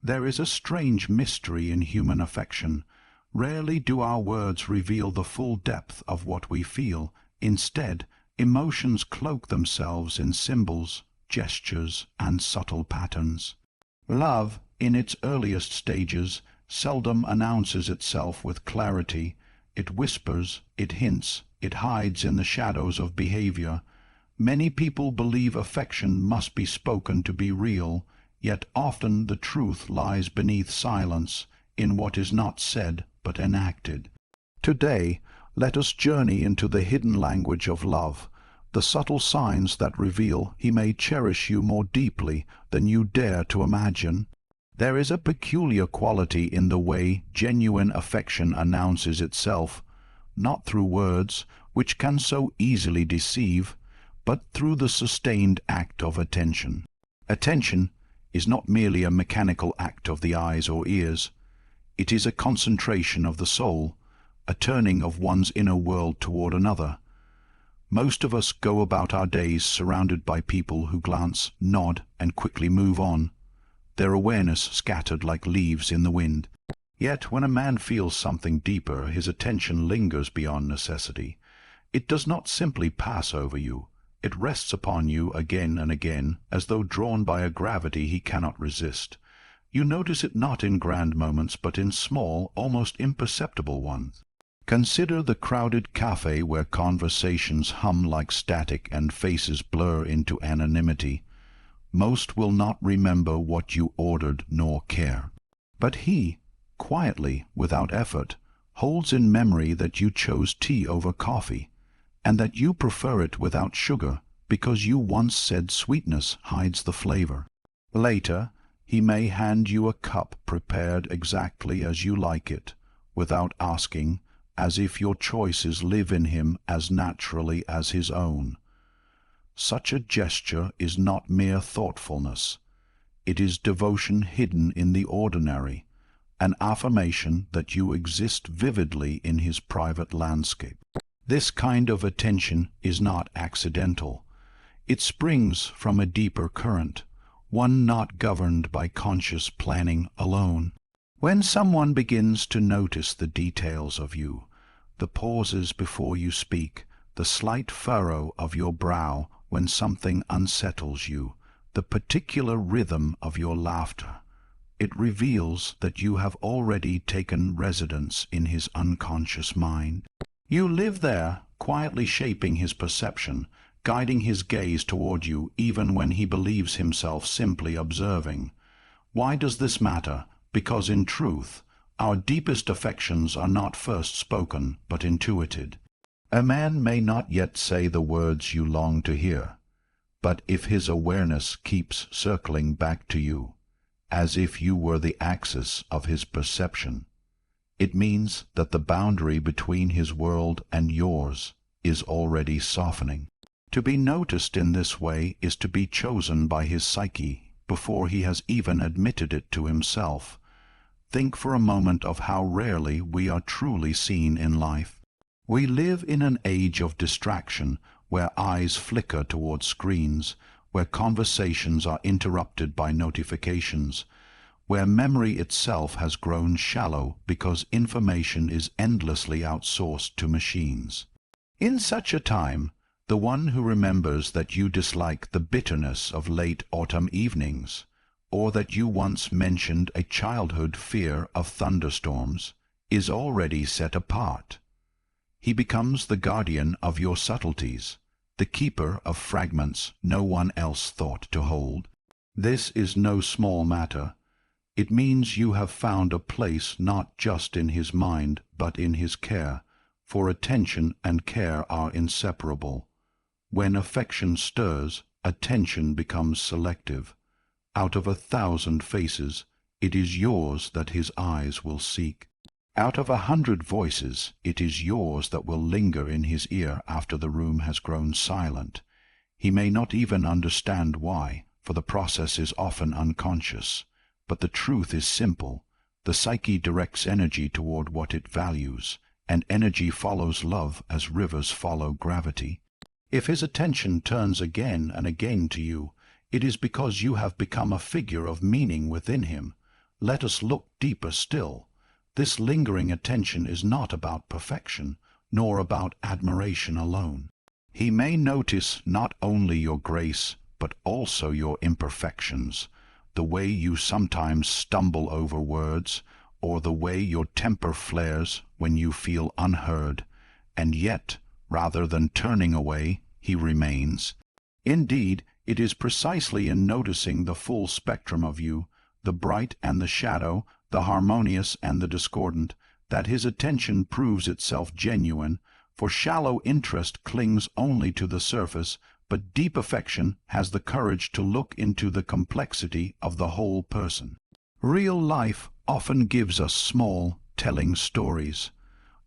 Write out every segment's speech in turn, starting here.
There is a strange mystery in human affection. Rarely do our words reveal the full depth of what we feel. Instead, emotions cloak themselves in symbols, gestures, and subtle patterns. Love, in its earliest stages, seldom announces itself with clarity. It whispers, it hints, it hides in the shadows of behavior. Many people believe affection must be spoken to be real, yet often the truth lies beneath silence, in what is not said but enacted. Today, let us journey into the hidden language of love, the subtle signs that reveal he may cherish you more deeply than you dare to imagine. There is a peculiar quality in the way genuine affection announces itself, not through words, which can so easily deceive, but through the sustained act of attention. Attention is not merely a mechanical act of the eyes or ears. It is a concentration of the soul, a turning of one's inner world toward another. Most of us go about our days surrounded by people who glance, nod, and quickly move on, their awareness scattered like leaves in the wind. Yet when a man feels something deeper, his attention lingers beyond necessity. It does not simply pass over you. It rests upon you again and again, as though drawn by a gravity he cannot resist. You notice it not in grand moments, but in small, almost imperceptible ones. Consider the crowded cafe where conversations hum like static and faces blur into anonymity. Most will not remember what you ordered nor care. But he, quietly, without effort, holds in memory that you chose tea over coffee, and that you prefer it without sugar because you once said sweetness hides the flavor. Later, he may hand you a cup prepared exactly as you like it, without asking, as if your choices live in him as naturally as his own. Such a gesture is not mere thoughtfulness. It is devotion hidden in the ordinary, an affirmation that you exist vividly in his private landscape. This kind of attention is not accidental. It springs from a deeper current, one not governed by conscious planning alone. When someone begins to notice the details of you, the pauses before you speak, the slight furrow of your brow when something unsettles you, the particular rhythm of your laughter, it reveals that you have already taken residence in his unconscious mind. You live there, quietly shaping his perception, guiding his gaze toward you even when he believes himself simply observing. Why does this matter? Because in truth, our deepest affections are not first spoken, but intuited. A man may not yet say the words you long to hear, but if his awareness keeps circling back to you, as if you were the axis of his perception, it means that the boundary between his world and yours is already softening. To be noticed in this way is to be chosen by his psyche before he has even admitted it to himself. Think for a moment of how rarely we are truly seen in life. We live in an age of distraction, where eyes flicker toward screens, where conversations are interrupted by notifications, where memory itself has grown shallow because information is endlessly outsourced to machines. In such a time, the one who remembers that you dislike the bitterness of late autumn evenings, or that you once mentioned a childhood fear of thunderstorms, is already set apart. He becomes the guardian of your subtleties, the keeper of fragments no one else thought to hold. This is no small matter. It means you have found a place not just in his mind, but in his care, for attention and care are inseparable. When affection stirs, attention becomes selective. Out of 1,000 faces, it is yours that his eyes will seek. Out of 100 voices, it is yours that will linger in his ear after the room has grown silent. He may not even understand why, for the process is often unconscious. But the truth is simple. The psyche directs energy toward what it values, and energy follows love as rivers follow gravity. If his attention turns again and again to you, it is because you have become a figure of meaning within him, let us look deeper still. This lingering attention is not about perfection, nor about admiration alone. He may notice not only your grace, but also your imperfections, the way you sometimes stumble over words, or the way your temper flares when you feel unheard, and yet, rather than turning away, he remains. Indeed, it is precisely in noticing the full spectrum of you, the bright and the shadow, the harmonious and the discordant, that his attention proves itself genuine, for shallow interest clings only to the surface, but deep affection has the courage to look into the complexity of the whole person. Real life often gives us small, telling stories.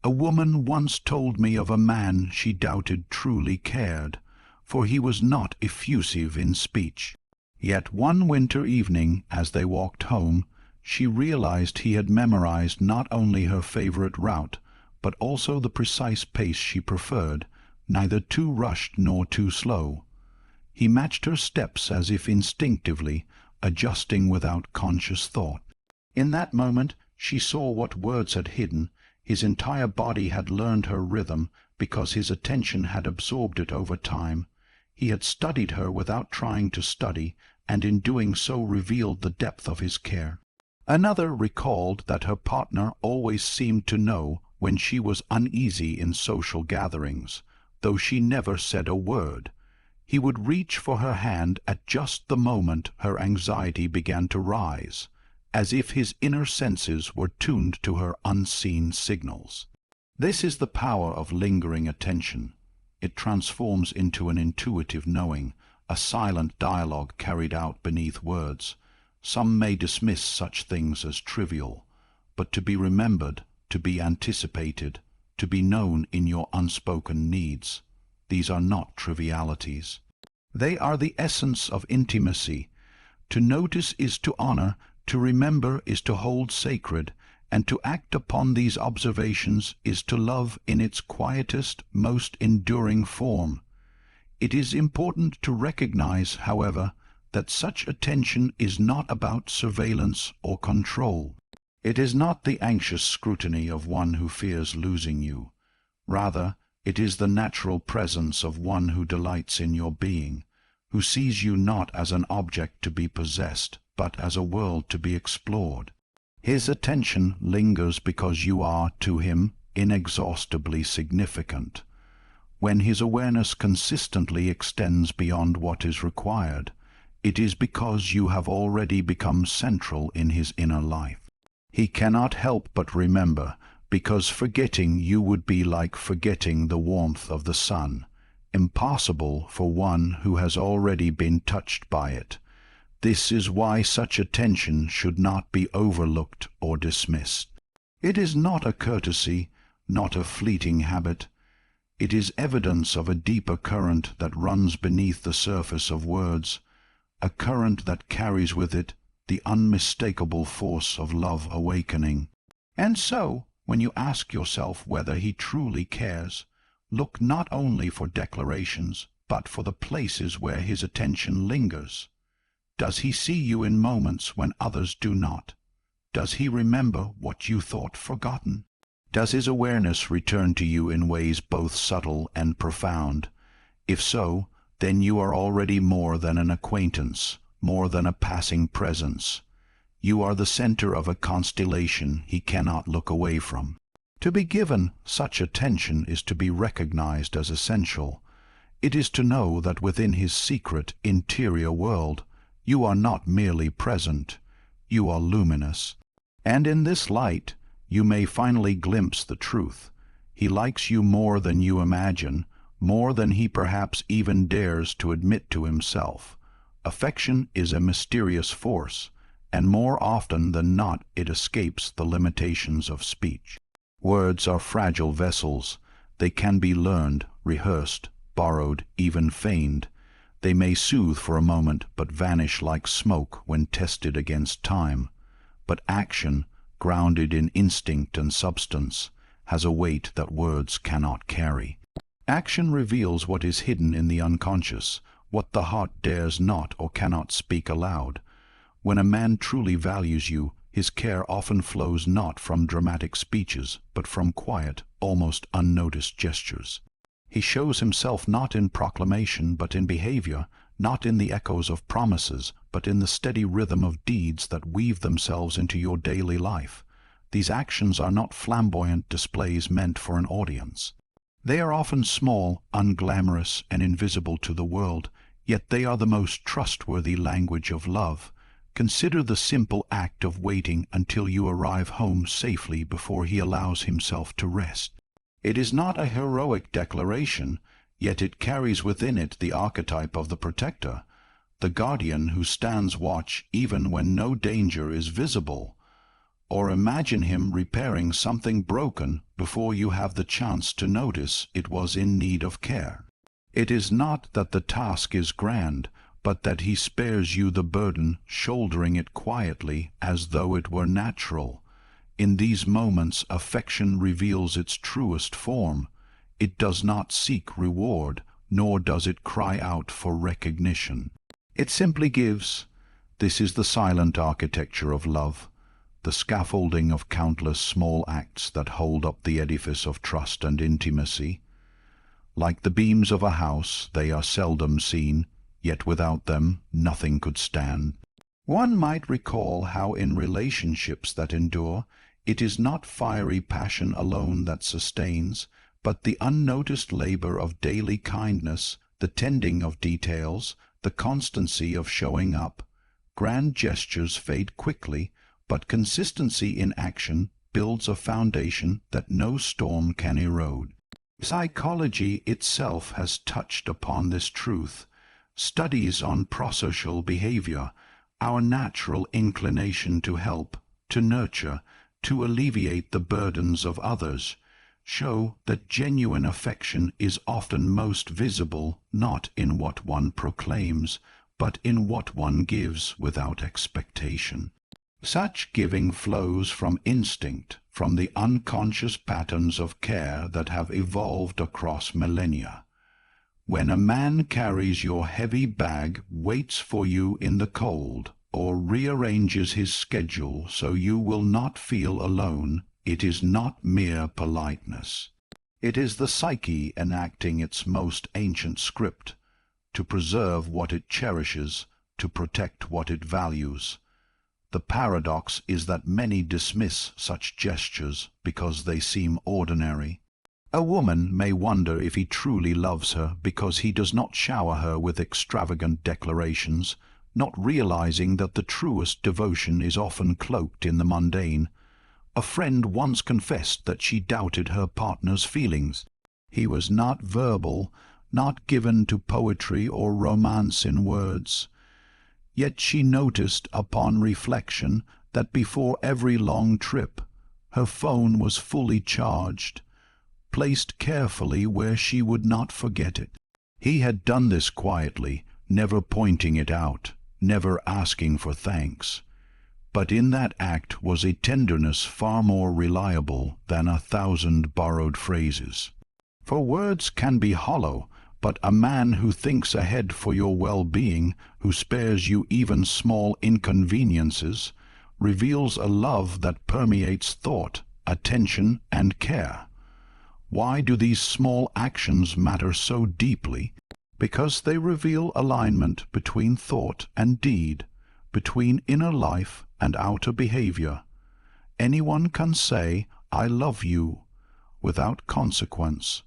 A woman once told me of a man she doubted truly cared, for he was not effusive in speech. Yet one winter evening, as they walked home, she realized he had memorized not only her favorite route, but also the precise pace she preferred, neither too rushed nor too slow. He matched her steps as if instinctively, adjusting without conscious thought. In that moment she saw what words had hidden. His entire body had learned her rhythm because his attention had absorbed it over time. He had studied her without trying to study, and in doing so revealed the depth of his care. Another recalled that her partner always seemed to know when she was uneasy in social gatherings, though she never said a word. He would reach for her hand at just the moment her anxiety began to rise, as if his inner senses were tuned to her unseen signals. This is the power of lingering attention. It transforms into an intuitive knowing, a silent dialogue carried out beneath words. Some may dismiss such things as trivial, but to be remembered, to be anticipated, to be known in your unspoken needs, these are not trivialities. They are the essence of intimacy. To notice is to honor, to remember is to hold sacred, and to act upon these observations is to love in its quietest, most enduring form. It is important to recognize, however, that such attention is not about surveillance or control. It is not the anxious scrutiny of one who fears losing you. Rather, it is the natural presence of one who delights in your being, who sees you not as an object to be possessed, but as a world to be explored. His attention lingers because you are, to him, inexhaustibly significant. When his awareness consistently extends beyond what is required, it is because you have already become central in his inner life. He cannot help but remember, because forgetting you would be like forgetting the warmth of the sun, impossible for one who has already been touched by it. This is why such attention should not be overlooked or dismissed. It is not a courtesy, not a fleeting habit. It is evidence of a deeper current that runs beneath the surface of words, a current that carries with it the unmistakable force of love awakening. And so, when you ask yourself whether he truly cares, look not only for declarations, but for the places where his attention lingers. Does he see you in moments when others do not? Does he remember what you thought forgotten? Does his awareness return to you in ways both subtle and profound? If so, then you are already more than an acquaintance, more than a passing presence. You are the center of a constellation he cannot look away from. To be given such attention is to be recognized as essential. It is to know that within his secret, interior world, you are not merely present, you are luminous. And in this light, you may finally glimpse the truth. He likes you more than you imagine, more than he perhaps even dares to admit to himself. Affection is a mysterious force, and more often than not it escapes the limitations of speech. Words are fragile vessels. They can be learned, rehearsed, borrowed, even feigned. They may soothe for a moment, but vanish like smoke when tested against time. But action, grounded in instinct and substance, has a weight that words cannot carry. Action reveals what is hidden in the unconscious, what the heart dares not or cannot speak aloud. When a man truly values you, His care often flows not from dramatic speeches, but from quiet, almost unnoticed gestures. He shows himself not in proclamation, but in behavior, not in the echoes of promises, but in the steady rhythm of deeds that weave themselves into your daily life. These actions are not flamboyant displays meant for an audience. They are often small, unglamorous, and invisible to the world, yet they are the most trustworthy language of love. Consider the simple act of waiting until you arrive home safely before he allows himself to rest. It is not a heroic declaration, yet it carries within it the archetype of the protector, the guardian who stands watch even when no danger is visible. Or imagine him repairing something broken before you have the chance to notice it was in need of care. It is not that the task is grand, but that he spares you the burden, shouldering it quietly as though it were natural. In these moments affection reveals its truest form. It does not seek reward, nor does it cry out for recognition. It simply gives. This is the silent architecture of love, the scaffolding of countless small acts that hold up the edifice of trust and intimacy. Like the beams of a house, they are seldom seen, yet without them nothing could stand. One might recall how in relationships that endure, it is not fiery passion alone that sustains, but the unnoticed labor of daily kindness, the tending of details, the constancy of showing up. Grand gestures fade quickly, but consistency in action builds a foundation that no storm can erode. Psychology itself has touched upon this truth. Studies on prosocial behavior, our natural inclination to help, to nurture, to alleviate the burdens of others, show that genuine affection is often most visible not in what one proclaims, but in what one gives without expectation. Such giving flows from instinct, from the unconscious patterns of care that have evolved across millennia. When a man carries your heavy bag, waits for you in the cold, or rearranges his schedule so you will not feel alone, it is not mere politeness. It is the psyche enacting its most ancient script, to preserve what it cherishes, to protect what it values. The paradox is that many dismiss such gestures because they seem ordinary. A woman may wonder if he truly loves her because he does not shower her with extravagant declarations, not realizing that the truest devotion is often cloaked in the mundane. A friend once confessed that she doubted her partner's feelings. He was not verbal, not given to poetry or romance in words. Yet she noticed upon reflection that before every long trip her phone was fully charged, placed carefully where she would not forget it. He had done this quietly, never pointing it out, never asking for thanks. But in that act was a tenderness far more reliable than 1,000 borrowed phrases. For words can be hollow, but a man who thinks ahead for your well-being, who spares you even small inconveniences, reveals a love that permeates thought, attention, and care. Why do these small actions matter so deeply? Because they reveal alignment between thought and deed, between inner life and outer behavior. Anyone can say, "I love you," without consequence,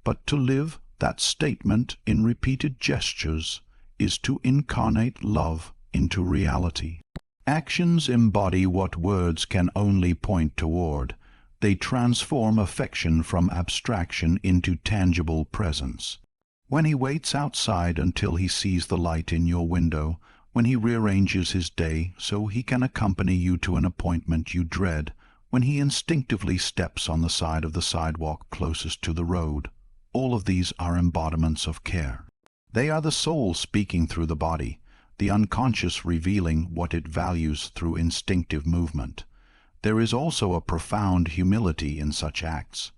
but to live that statement in repeated gestures is to incarnate love into reality. Actions embody what words can only point toward. They transform affection from abstraction into tangible presence. When he waits outside until he sees the light in your window, when he rearranges his day so he can accompany you to an appointment you dread, when he instinctively steps on the side of the sidewalk closest to the road, all of these are embodiments of care. They are the soul speaking through the body, the unconscious revealing what it values through instinctive movement. There is also a profound humility in such acts.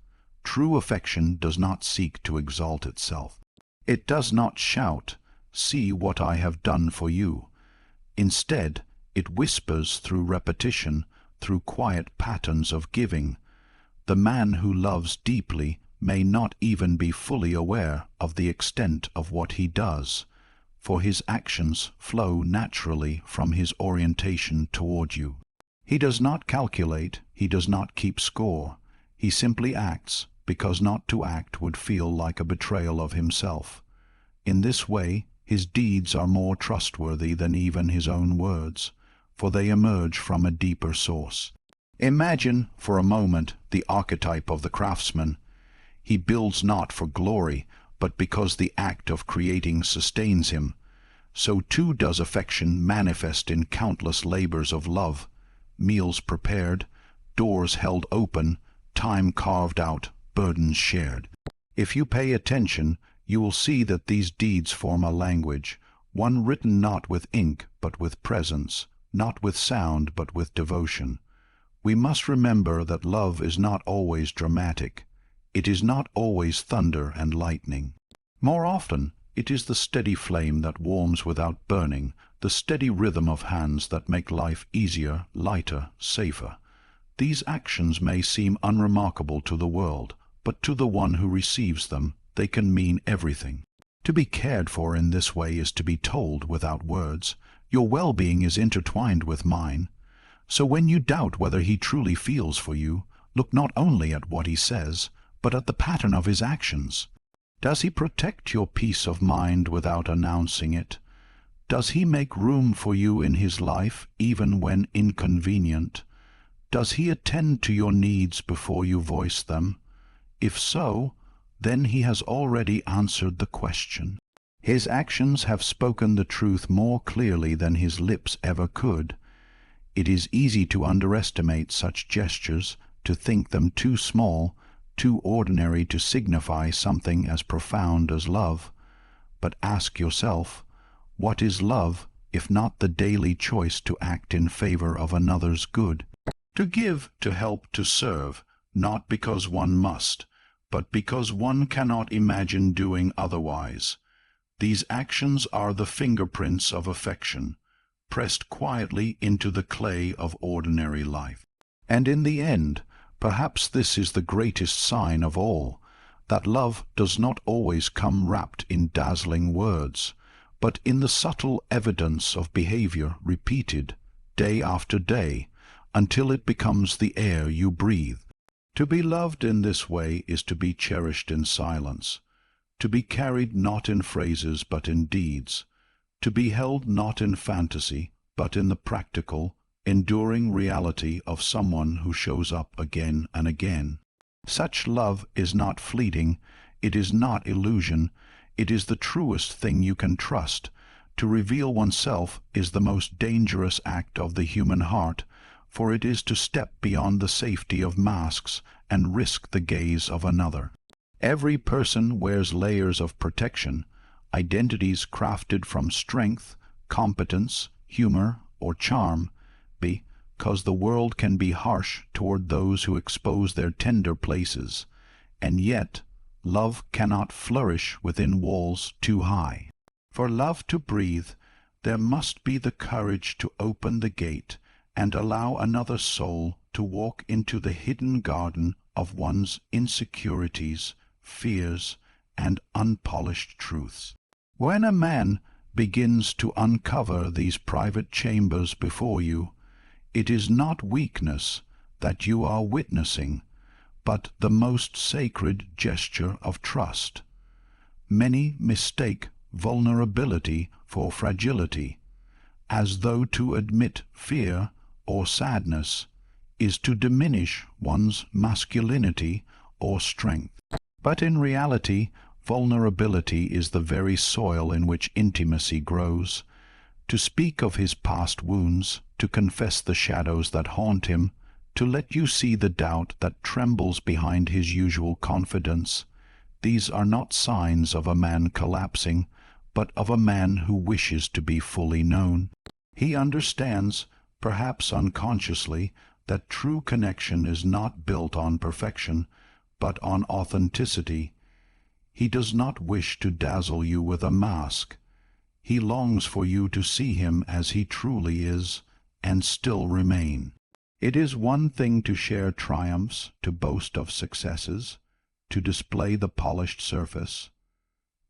True affection does not seek to exalt itself. It does not shout, "See what I have done for you." Instead, it whispers through repetition, through quiet patterns of giving. The man who loves deeply may not even be fully aware of the extent of what he does, for his actions flow naturally from his orientation toward you. He does not calculate, he does not keep score. He simply acts, because not to act would feel like a betrayal of himself. In this way, his deeds are more trustworthy than even his own words, for they emerge from a deeper source. Imagine, for a moment, the archetype of the craftsman. He builds not for glory, but because the act of creating sustains him. So too does affection manifest in countless labors of love, meals prepared, doors held open, time carved out, burdens shared. If you pay attention, you will see that these deeds form a language, one written not with ink but with presence, not with sound but with devotion. We must remember that love is not always dramatic. It is not always thunder and lightning. More often, it is the steady flame that warms without burning, the steady rhythm of hands that make life easier, lighter, safer. These actions may seem unremarkable to the world, but to the one who receives them, they can mean everything. To be cared for in this way is to be told without words, "Your well-being is intertwined with mine." So when you doubt whether he truly feels for you, look not only at what he says, but at the pattern of his actions. Does he protect your peace of mind without announcing it? Does he make room for you in his life even when inconvenient? Does he attend to your needs before you voice them? If so, then he has already answered the question. His actions have spoken the truth more clearly than his lips ever could. It is easy to underestimate such gestures, to think them too small, too ordinary to signify something as profound as love. But ask yourself, what is love if not the daily choice to act in favor of another's good? To give, to help, to serve, not because one must, but because one cannot imagine doing otherwise. These actions are the fingerprints of affection, pressed quietly into the clay of ordinary life. And in the end, perhaps this is the greatest sign of all, that love does not always come wrapped in dazzling words, but in the subtle evidence of behavior repeated day after day, until it becomes the air you breathe. To be loved in this way is to be cherished in silence, to be carried not in phrases but in deeds, to be held not in fantasy but in the practical, enduring reality of someone who shows up again and again. Such love is not fleeting, it is not illusion, it is the truest thing you can trust. To reveal oneself is the most dangerous act of the human heart, for it is to step beyond the safety of masks and risk the gaze of another. Every person wears layers of protection, identities crafted from strength, competence, humor, or charm, because the world can be harsh toward those who expose their tender places, and yet love cannot flourish within walls too high. For love to breathe, there must be the courage to open the gate and allow another soul to walk into the hidden garden of one's insecurities, fears, and unpolished truths. When a man begins to uncover these private chambers before you, it is not weakness that you are witnessing, but the most sacred gesture of trust. Many mistake vulnerability for fragility, as though to admit fear or sadness is to diminish one's masculinity or strength. But in reality, vulnerability is the very soil in which intimacy grows. To speak of his past wounds, to confess the shadows that haunt him, to let you see the doubt that trembles behind his usual confidence, these are not signs of a man collapsing, but of a man who wishes to be fully known. He understands, perhaps unconsciously, that true connection is not built on perfection, but on authenticity. He does not wish to dazzle you with a mask. He longs for you to see him as he truly is, and still remain. It is one thing to share triumphs, to boast of successes, to display the polished surface.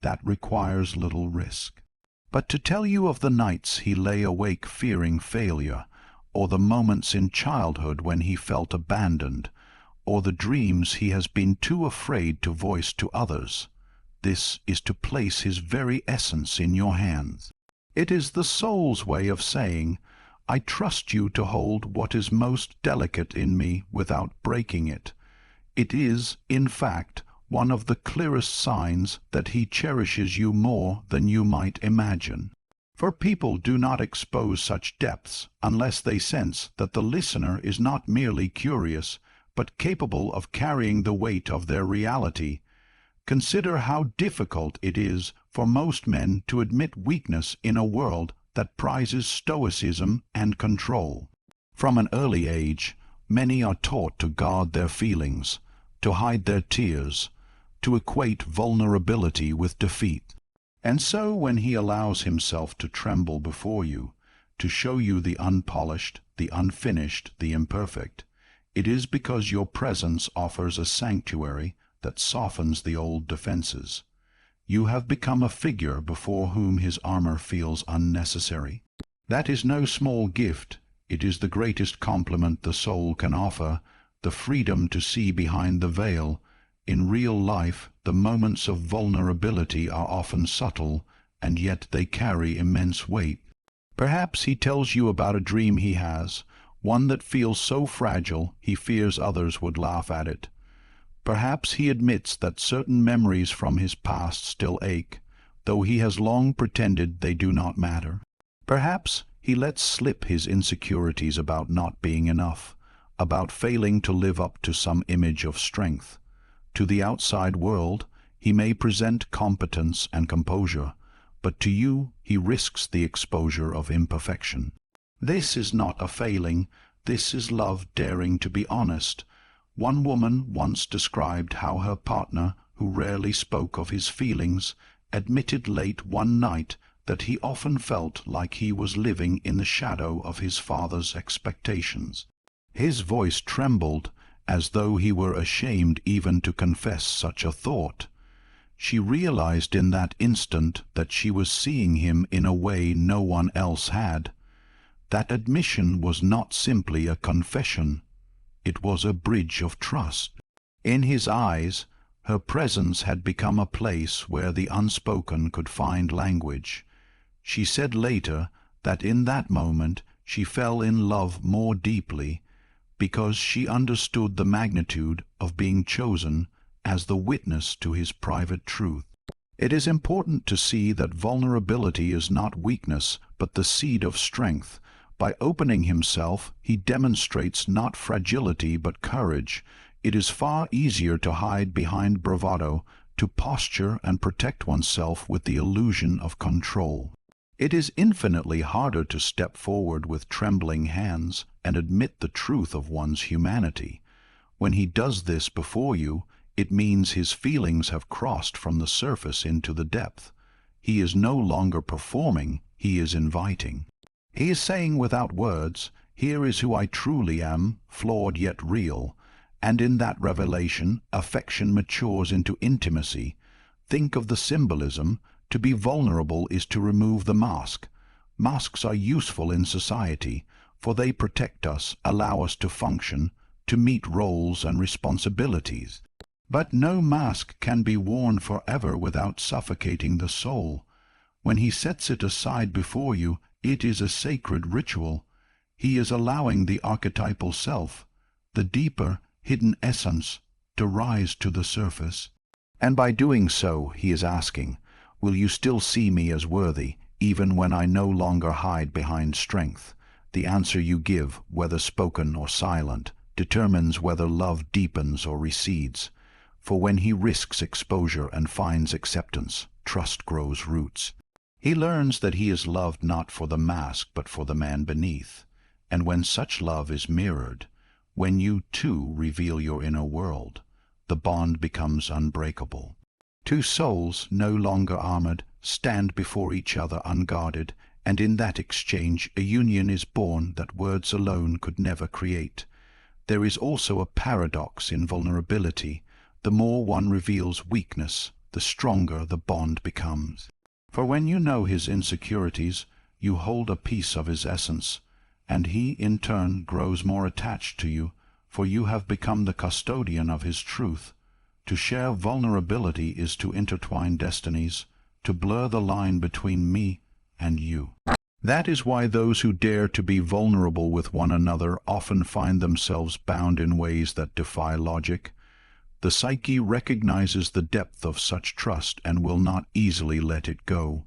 That requires little risk. But to tell you of the nights he lay awake fearing failure, or the moments in childhood when he felt abandoned, or the dreams he has been too afraid to voice to others, this is to place his very essence in your hands. It is the soul's way of saying, I trust you to hold what is most delicate in me without breaking it. It is, in fact, one of the clearest signs that he cherishes you more than you might imagine. For people do not expose such depths unless they sense that the listener is not merely curious, but capable of carrying the weight of their reality. Consider how difficult it is for most men to admit weakness in a world that prizes stoicism and control. From an early age, many are taught to guard their feelings, to hide their tears, to equate vulnerability with defeat. And so when he allows himself to tremble before you, to show you the unpolished, the unfinished, the imperfect, it is because your presence offers a sanctuary that softens the old defenses. You have become a figure before whom his armor feels unnecessary. That is no small gift. It is the greatest compliment the soul can offer, the freedom to see behind the veil. In real life, the moments of vulnerability are often subtle, and yet they carry immense weight. Perhaps he tells you about a dream he has, one that feels so fragile he fears others would laugh at it. Perhaps he admits that certain memories from his past still ache, though he has long pretended they do not matter. Perhaps he lets slip his insecurities about not being enough, about failing to live up to some image of strength. To the outside world, he may present competence and composure, but to you he risks the exposure of imperfection. This is not a failing, this is love daring to be honest. One woman once described how her partner, who rarely spoke of his feelings, admitted late one night that he often felt like he was living in the shadow of his father's expectations. His voice trembled, as though he were ashamed even to confess such a thought. She realized in that instant that she was seeing him in a way no one else had. That admission was not simply a confession. It was a bridge of trust. In his eyes, her presence had become a place where the unspoken could find language. She said later that in that moment she fell in love more deeply, because she understood the magnitude of being chosen as the witness to his private truth. It is important to see that vulnerability is not weakness, but the seed of strength. By opening himself, he demonstrates not fragility but courage. It is far easier to hide behind bravado, to posture and protect oneself with the illusion of control. It is infinitely harder to step forward with trembling hands and admit the truth of one's humanity. When he does this before you, it means his feelings have crossed from the surface into the depth. He is no longer performing, he is inviting. He is saying without words, here is who I truly am, flawed yet real. And in that revelation, affection matures into intimacy. Think of the symbolism. To be vulnerable is to remove the mask. Masks are useful in society, for they protect us, allow us to function, to meet roles and responsibilities. But no mask can be worn forever without suffocating the soul. When he sets it aside before you, it is a sacred ritual. He is allowing the archetypal self, the deeper, hidden essence, to rise to the surface. And by doing so, he is asking, will you still see me as worthy, even when I no longer hide behind strength? The answer you give, whether spoken or silent, determines whether love deepens or recedes. For when he risks exposure and finds acceptance, trust grows roots. He learns that he is loved not for the mask but for the man beneath. And when such love is mirrored, when you too reveal your inner world, the bond becomes unbreakable. Two souls, no longer armored, stand before each other unguarded, and in that exchange a union is born that words alone could never create. There is also a paradox in vulnerability. The more one reveals weakness, the stronger the bond becomes. For when you know his insecurities, you hold a piece of his essence, and he in turn grows more attached to you, for you have become the custodian of his truth. To share vulnerability is to intertwine destinies, to blur the line between me and you. That is why those who dare to be vulnerable with one another often find themselves bound in ways that defy logic. The psyche recognizes the depth of such trust and will not easily let it go.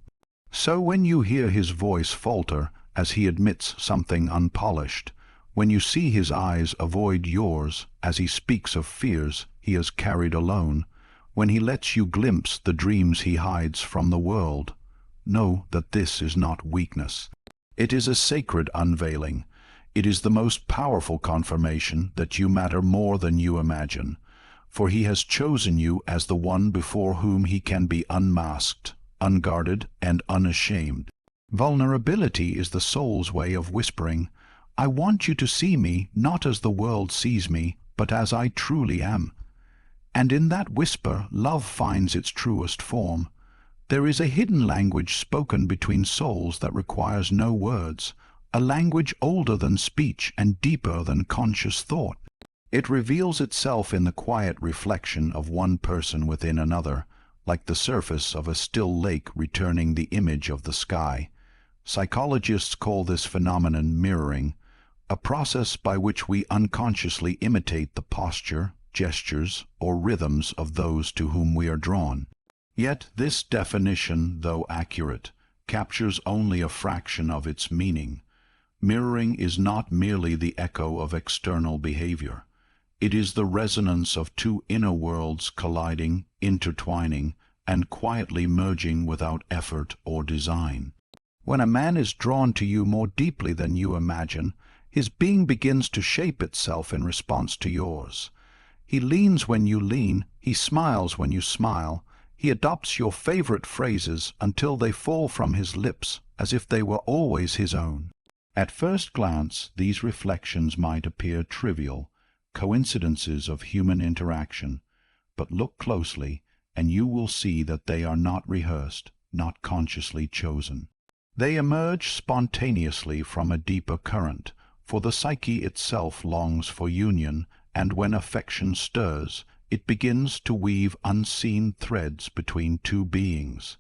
So when you hear his voice falter as he admits something unpolished, when you see his eyes avoid yours as he speaks of fears he has carried alone, when he lets you glimpse the dreams he hides from the world, know that this is not weakness. It is a sacred unveiling. It is the most powerful confirmation that you matter more than you imagine, for he has chosen you as the one before whom he can be unmasked, unguarded, and unashamed. Vulnerability is the soul's way of whispering, "I want you to see me not as the world sees me, but as I truly am." And in that whisper, love finds its truest form. There is a hidden language spoken between souls that requires no words, a language older than speech and deeper than conscious thought. It reveals itself in the quiet reflection of one person within another, like the surface of a still lake returning the image of the sky. Psychologists call this phenomenon mirroring, a process by which we unconsciously imitate the posture, gestures, or rhythms of those to whom we are drawn. Yet this definition, though accurate, captures only a fraction of its meaning. Mirroring is not merely the echo of external behavior. It is the resonance of two inner worlds colliding, intertwining, and quietly merging without effort or design. When a man is drawn to you more deeply than you imagine, his being begins to shape itself in response to yours. He leans when you lean, he smiles when you smile. He adopts your favorite phrases until they fall from his lips as if they were always his own. At first glance, these reflections might appear trivial, coincidences of human interaction, but look closely and you will see that they are not rehearsed, not consciously chosen. They emerge spontaneously from a deeper current, for the psyche itself longs for union, and when affection stirs, it begins to weave unseen threads between two beings.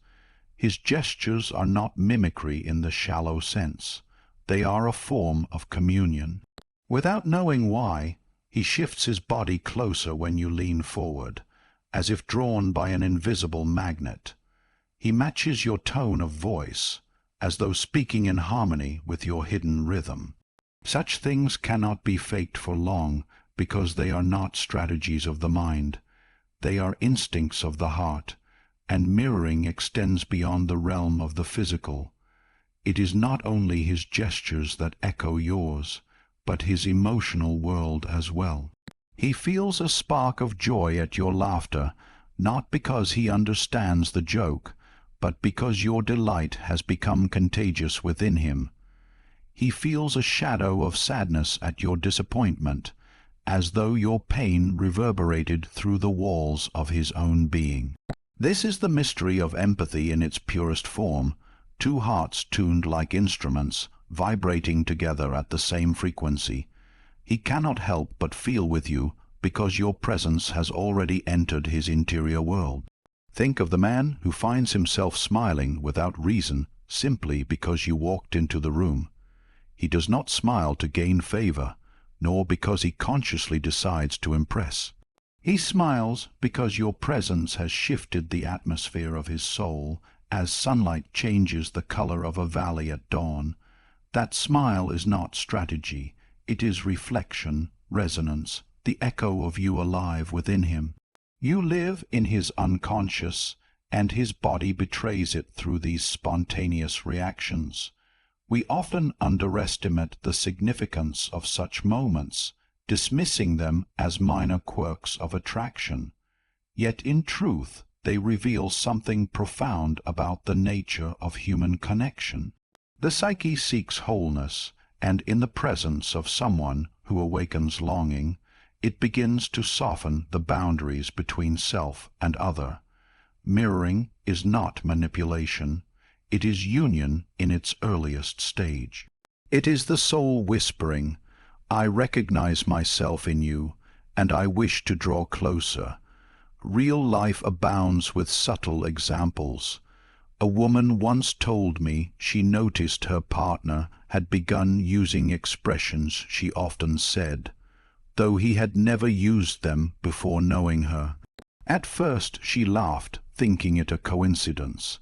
His gestures are not mimicry in the shallow sense. They are a form of communion. Without knowing why, he shifts his body closer when you lean forward, as if drawn by an invisible magnet. He matches your tone of voice, as though speaking in harmony with your hidden rhythm. Such things cannot be faked for long, because they are not strategies of the mind. They are instincts of the heart, and mirroring extends beyond the realm of the physical. It is not only his gestures that echo yours, but his emotional world as well. He feels a spark of joy at your laughter, not because he understands the joke, but because your delight has become contagious within him. He feels a shadow of sadness at your disappointment, as though your pain reverberated through the walls of his own being. This is the mystery of empathy in its purest form, two hearts tuned like instruments, vibrating together at the same frequency. He cannot help but feel with you because your presence has already entered his interior world. Think of the man who finds himself smiling without reason simply because you walked into the room. He does not smile to gain favor, nor because he consciously decides to impress. He smiles because your presence has shifted the atmosphere of his soul, as sunlight changes the color of a valley at dawn. That smile is not strategy. It is reflection, resonance, the echo of you alive within him. You live in his unconscious, and his body betrays it through these spontaneous reactions. We often underestimate the significance of such moments, dismissing them as minor quirks of attraction. Yet in truth, they reveal something profound about the nature of human connection. The psyche seeks wholeness, and in the presence of someone who awakens longing, it begins to soften the boundaries between self and other. Mirroring is not manipulation. It is union in its earliest stage. It is the soul whispering, "I recognize myself in you, and I wish to draw closer." Real life abounds with subtle examples. A woman once told me she noticed her partner had begun using expressions she often said, though he had never used them before knowing her. At first she laughed, thinking it a coincidence,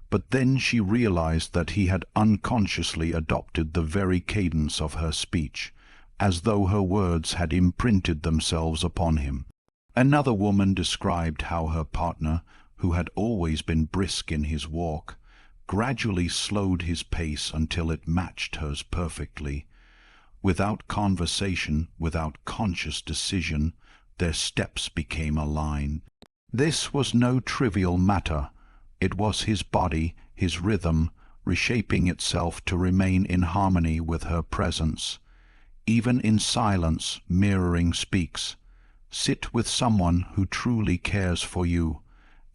but then she realized that he had unconsciously adopted the very cadence of her speech, as though her words had imprinted themselves upon him. Another woman described how her partner, who had always been brisk in his walk, gradually slowed his pace until it matched hers perfectly. Without conversation, without conscious decision, their steps became aligned. This was no trivial matter. It was his body, his rhythm, reshaping itself to remain in harmony with her presence. Even in silence, mirroring speaks. Sit with someone who truly cares for you,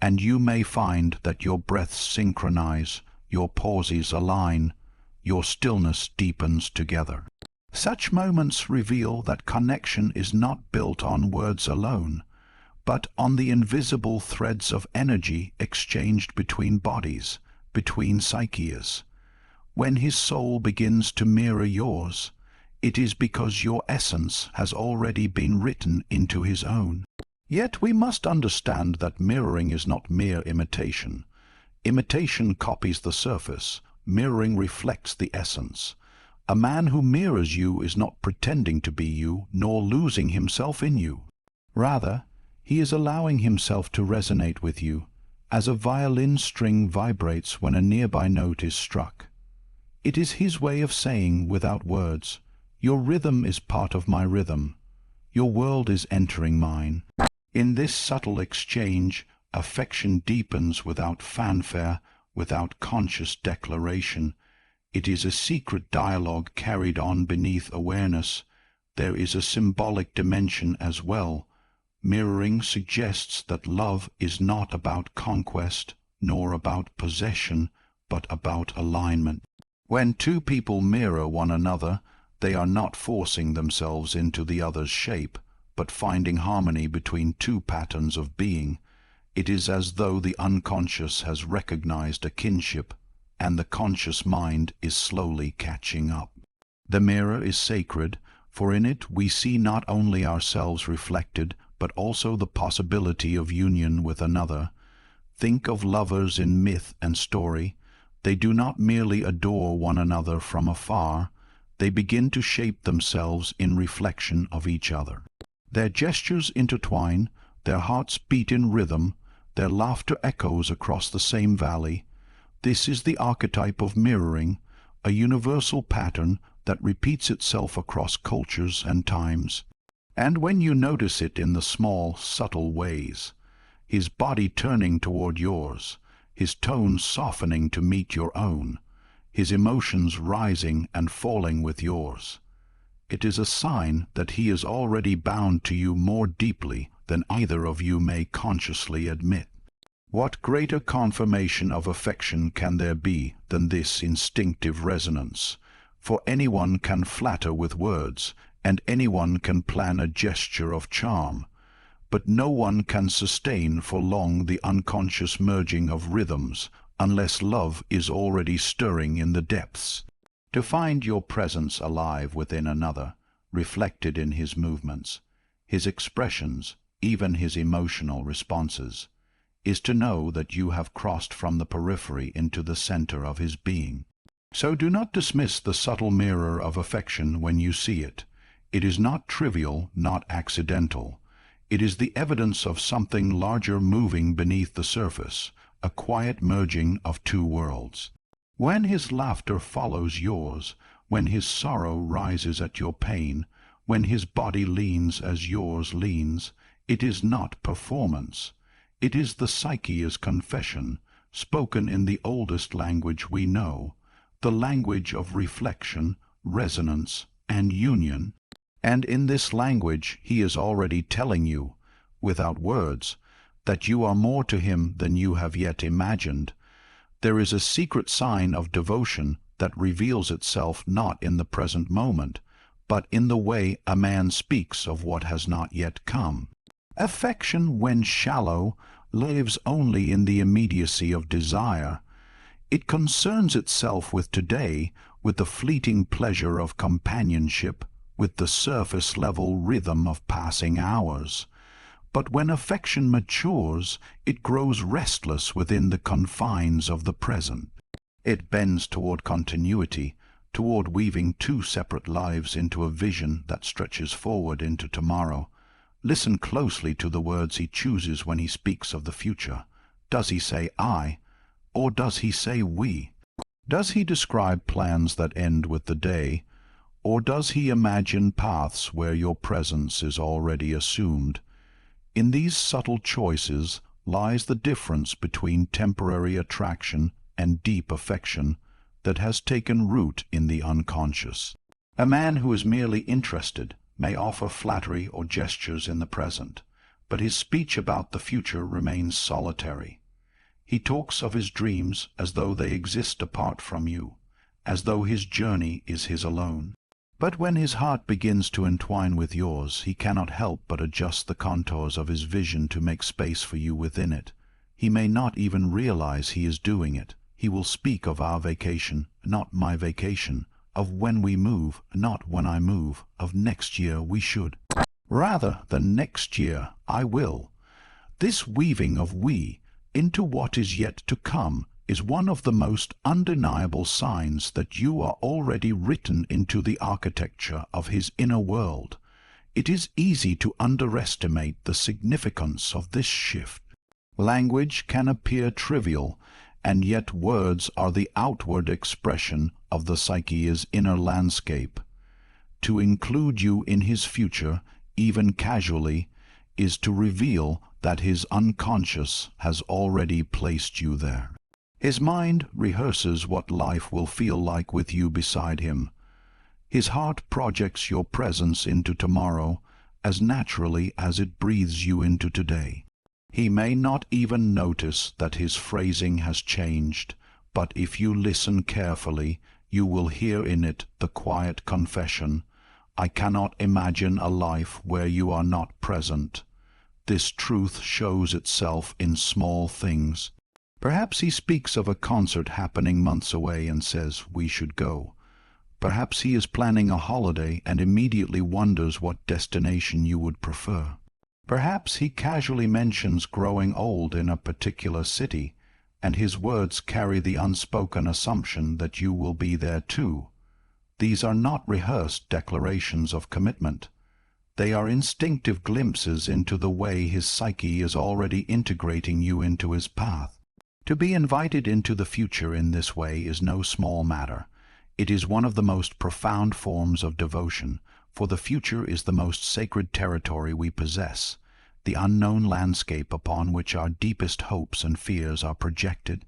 and you may find that your breaths synchronize, your pauses align, your stillness deepens together. Such moments reveal that connection is not built on words alone, but on the invisible threads of energy exchanged between bodies, between psyches. When his soul begins to mirror yours, it is because your essence has already been written into his own. Yet we must understand that mirroring is not mere imitation. Imitation copies the surface, mirroring reflects the essence. A man who mirrors you is not pretending to be you, nor losing himself in you. Rather, he is allowing himself to resonate with you, as a violin string vibrates when a nearby note is struck. It is his way of saying, without words, "Your rhythm is part of my rhythm. Your world is entering mine." In this subtle exchange, affection deepens without fanfare, without conscious declaration. It is a secret dialogue carried on beneath awareness. There is a symbolic dimension as well. Mirroring suggests that love is not about conquest, nor about possession, but about alignment. When two people mirror one another, they are not forcing themselves into the other's shape, but finding harmony between two patterns of being. It is as though the unconscious has recognized a kinship, and the conscious mind is slowly catching up. The mirror is sacred, for in it we see not only ourselves reflected, but also the possibility of union with another. Think of lovers in myth and story. They do not merely adore one another from afar, they begin to shape themselves in reflection of each other. Their gestures intertwine, their hearts beat in rhythm, their laughter echoes across the same valley. This is the archetype of mirroring, a universal pattern that repeats itself across cultures and times. And when you notice it in the small, subtle ways, his body turning toward yours, his tone softening to meet your own, his emotions rising and falling with yours, it is a sign that he is already bound to you more deeply than either of you may consciously admit. What greater confirmation of affection can there be than this instinctive resonance? For anyone can flatter with words, and anyone can plan a gesture of charm, but no one can sustain for long the unconscious merging of rhythms unless love is already stirring in the depths. To find your presence alive within another, reflected in his movements, his expressions, even his emotional responses, is to know that you have crossed from the periphery into the center of his being. So do not dismiss the subtle mirror of affection when you see it. It is not trivial, not accidental. It is the evidence of something larger moving beneath the surface, a quiet merging of two worlds. When his laughter follows yours, when his sorrow rises at your pain, when his body leans as yours leans, it is not performance. It is the psyche's confession, spoken in the oldest language we know, the language of reflection, resonance, and union. And in this language he is already telling you, without words, that you are more to him than you have yet imagined. There is a secret sign of devotion that reveals itself not in the present moment, but in the way a man speaks of what has not yet come. Affection, when shallow, lives only in the immediacy of desire. It concerns itself with today, with the fleeting pleasure of companionship, with the surface-level rhythm of passing hours. But when affection matures, it grows restless within the confines of the present. It bends toward continuity, toward weaving two separate lives into a vision that stretches forward into tomorrow. Listen closely to the words he chooses when he speaks of the future. Does he say I, or does he say we? Does he describe plans that end with the day, or does he imagine paths where your presence is already assumed? In these subtle choices lies the difference between temporary attraction and deep affection that has taken root in the unconscious. A man who is merely interested may offer flattery or gestures in the present, but his speech about the future remains solitary. He talks of his dreams as though they exist apart from you, as though his journey is his alone. But when his heart begins to entwine with yours, he cannot help but adjust the contours of his vision to make space for you within it. He may not even realize he is doing it. He will speak of our vacation, not my vacation, of when we move, not when I move, of next year we should. Rather than next year I will. This weaving of we into what is yet to come is one of the most undeniable signs that you are already written into the architecture of his inner world. It is easy to underestimate the significance of this shift. Language can appear trivial, and yet words are the outward expression of the psyche's inner landscape. To include you in his future, even casually, is to reveal that his unconscious has already placed you there. His mind rehearses what life will feel like with you beside him. His heart projects your presence into tomorrow as naturally as it breathes you into today. He may not even notice that his phrasing has changed, but if you listen carefully, you will hear in it the quiet confession, I cannot imagine a life where you are not present. This truth shows itself in small things. Perhaps he speaks of a concert happening months away and says we should go. Perhaps he is planning a holiday and immediately wonders what destination you would prefer. Perhaps he casually mentions growing old in a particular city, and his words carry the unspoken assumption that you will be there too. These are not rehearsed declarations of commitment. They are instinctive glimpses into the way his psyche is already integrating you into his path. To be invited into the future in this way is no small matter. It is one of the most profound forms of devotion, for the future is the most sacred territory we possess, the unknown landscape upon which our deepest hopes and fears are projected.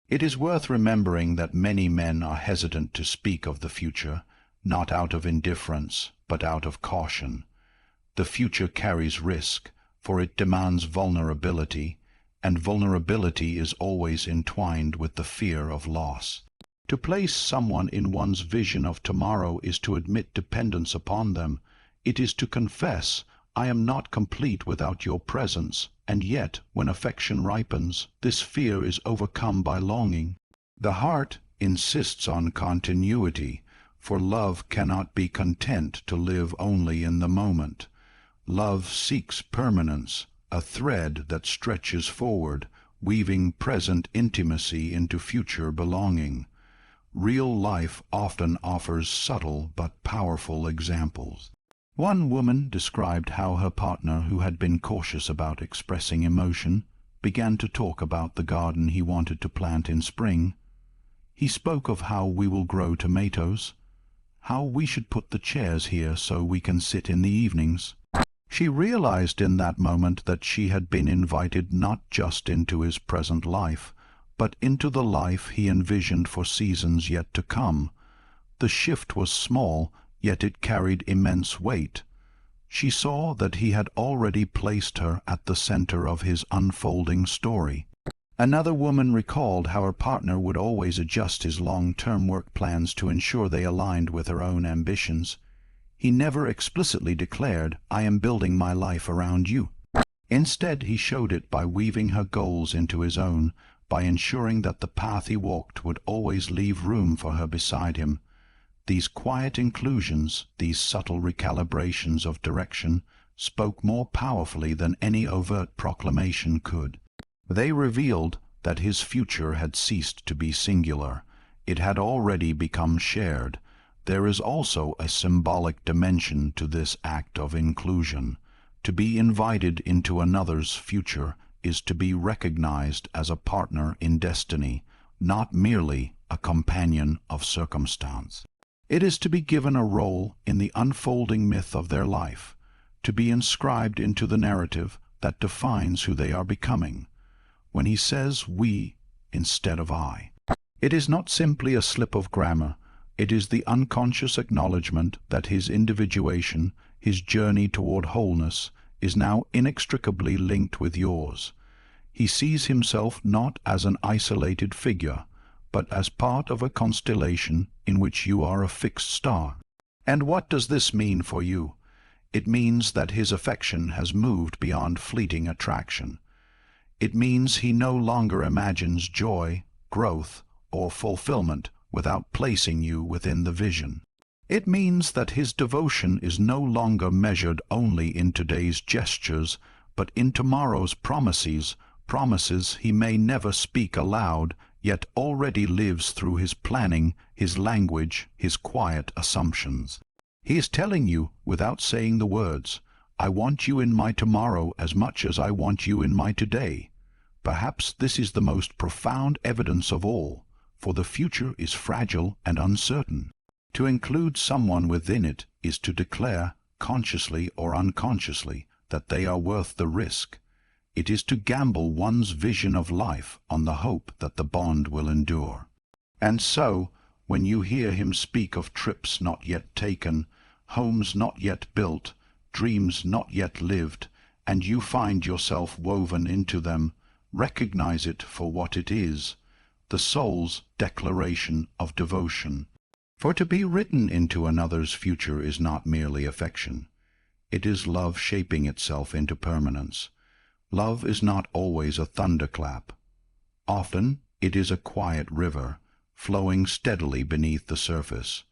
It is worth remembering that many men are hesitant to speak of the future, not out of indifference, but out of caution. The future carries risk, for it demands vulnerability, and vulnerability is always entwined with the fear of loss. To place someone in one's vision of tomorrow is to admit dependence upon them. It is to confess, I am not complete without your presence, and yet, when affection ripens, this fear is overcome by longing. The heart insists on continuity, for love cannot be content to live only in the moment. Love seeks permanence, a thread that stretches forward, weaving present intimacy into future belonging. Real life often offers subtle but powerful examples. One woman described how her partner, who had been cautious about expressing emotion, began to talk about the garden he wanted to plant in spring. He spoke of how we will grow tomatoes, how we should put the chairs here so we can sit in the evenings. She realized in that moment that she had been invited not just into his present life, but into the life he envisioned for seasons yet to come. The shift was small, yet it carried immense weight. She saw that he had already placed her at the center of his unfolding story. Another woman recalled how her partner would always adjust his long-term work plans to ensure they aligned with her own ambitions. He never explicitly declared, "I am building my life around you." Instead, he showed it by weaving her goals into his own, by ensuring that the path he walked would always leave room for her beside him. These quiet inclusions, these subtle recalibrations of direction, spoke more powerfully than any overt proclamation could. They revealed that his future had ceased to be singular. It had already become shared. There is also a symbolic dimension to this act of inclusion. To be invited into another's future is to be recognized as a partner in destiny, not merely a companion of circumstance. It is to be given a role in the unfolding myth of their life, to be inscribed into the narrative that defines who they are becoming. When he says "we" instead of "I," it is not simply a slip of grammar. It is the unconscious acknowledgement that his individuation, his journey toward wholeness, is now inextricably linked with yours. He sees himself not as an isolated figure, but as part of a constellation in which you are a fixed star. And what does this mean for you? It means that his affection has moved beyond fleeting attraction. It means he no longer imagines joy, growth, or fulfillment without placing you within the vision. It means that his devotion is no longer measured only in today's gestures, but in tomorrow's promises, promises he may never speak aloud, yet already lives through his planning, his language, his quiet assumptions. He is telling you, without saying the words, "I want you in my tomorrow as much as I want you in my today." Perhaps this is the most profound evidence of all, for the future is fragile and uncertain. To include someone within it is to declare, consciously or unconsciously, that they are worth the risk. It is to gamble one's vision of life on the hope that the bond will endure. And so, when you hear him speak of trips not yet taken, homes not yet built, dreams not yet lived, and you find yourself woven into them, recognize it for what it is, the soul's declaration of devotion. For to be written into another's future is not merely affection. It is love shaping itself into permanence. Love is not always a thunderclap. Often it is a quiet river, flowing steadily beneath the surface,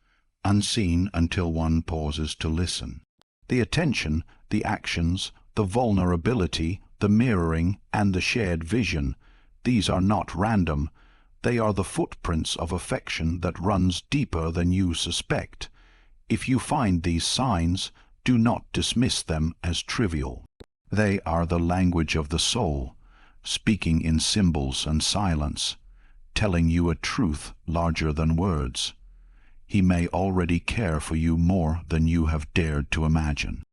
unseen until one pauses to listen. The attention, the actions, the vulnerability, the mirroring, and the shared vision, these are not random. They are the footprints of affection that runs deeper than you suspect. If you find these signs, do not dismiss them as trivial. They are the language of the soul, speaking in symbols and silence, telling you a truth larger than words. He may already care for you more than you have dared to imagine.